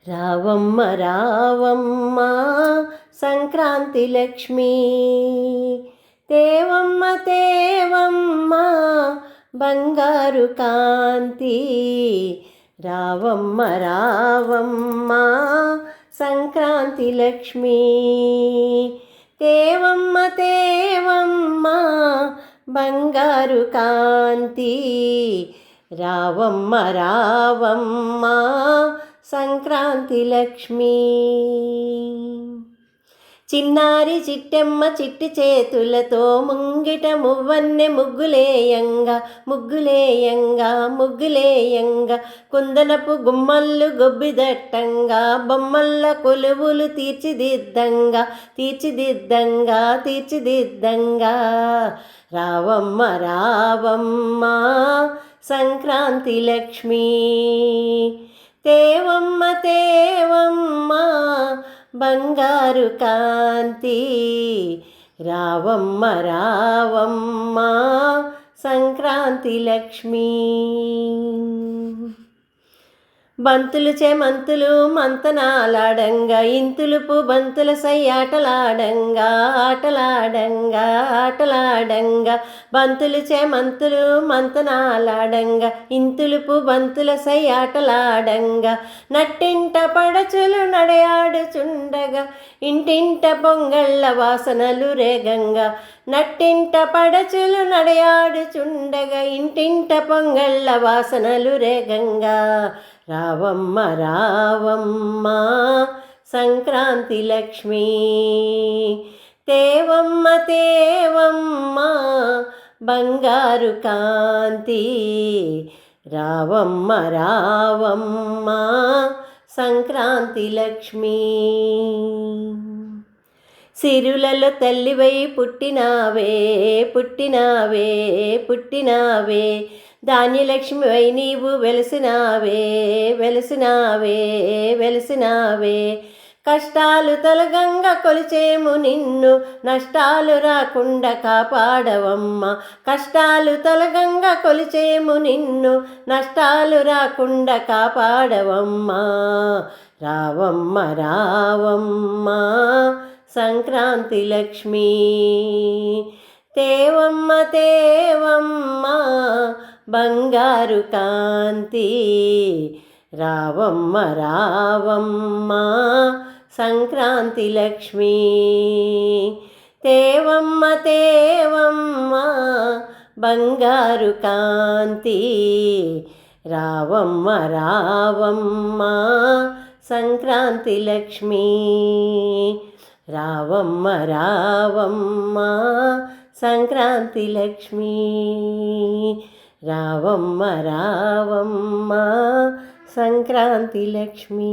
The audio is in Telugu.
రావమ్మ రావమ్మ సంక్రాంతి లక్ష్మి, తేవమ్మ తేవమ్మ బంగారు కాంతి. రావమ్మ రావమ్మ సంక్రాంతి లక్ష్మి, తేవమ్మ తేవమ్మ బంగారు కాంతి. రావమ్మ రావమ్మ సంక్రాంతి లక్ష్మి. చిన్నారి చిట్టెమ్మ చిట్టి చేతులతో ముంగిట మువ్వన్నె ముగ్గులేయంగా ముగ్గులేయంగా ముగ్గులేయంగా, కుందనపు గుమ్మల్లు గొబ్బిదట్టంగా బొమ్మల్ల కొలువులు తీర్చిదిద్దంగా తీర్చిదిద్దంగా తీర్చిదిద్దంగా. రావమ్మ రావమ్మ సంక్రాంతి లక్ష్మి, తేవమ్మ తేవమ్మ బంగారు కాంతి. రావమ్మ రావమ్మ సంక్రాంతి లక్ష్మి. బంతులు చేమంతులు మంతనాలాడంగా, ఇంతులుపు బంతుల సయ్యాటలాడంగా ఆటలాడంగా ఆటలాడంగా. బంతులు చేమంతులు మంతనాలాడంగా, ఇంతులుపు బంతుల సయ్యాటలాడంగా. నట్టింట పడచులు నడయాడుచుండగా, ఇంటింట పొంగళ్ళ వాసనలు రేగంగా. నట్టింట పడచులు నడయాడుచుండగా, ఇంటింట పొంగళ్ళ వాసనలు రేగంగా. రావమ్మ రావమ్మ సంక్రాంతి లక్ష్మి, తేవమ్మ తేవమ్మ బంగారు కాంతి. రావమ్మ రావమ్మ సంక్రాంతి లక్ష్మి. సిరులలో తల్లివై పుట్టినావే పుట్టినావే పుట్టినావే, ధాన్యలక్ష్మివై నీవు వెలసినావే వెలసినావే వెలసినావే. కష్టాలు తొలగంగా కొలిచేము నిన్ను, నష్టాలు రాకుండా కాపాడవమ్మ. కష్టాలు తొలగంగా కొలిచేము నిన్ను, నష్టాలు రాకుండా కాపాడవమ్మ. రావమ్మ రావమ్మ సంక్రాంతి లక్ష్మి, తేవమ్మ తేవమ్మ బంగారు కాంతి. రావమ్మ రావమ్మ సంక్రాంతి లక్ష్మి, తేవమ్మ తేవమ్మ బంగారు కాంతి. రావమ్మ రావమ్మ సంక్రాంతి లక్ష్మి. రావమ్మ రావమ్మ సంక్రాంతి లక్ష్మి. రావమ్మ రావమ్మ సంక్రాంతి లక్ష్మి.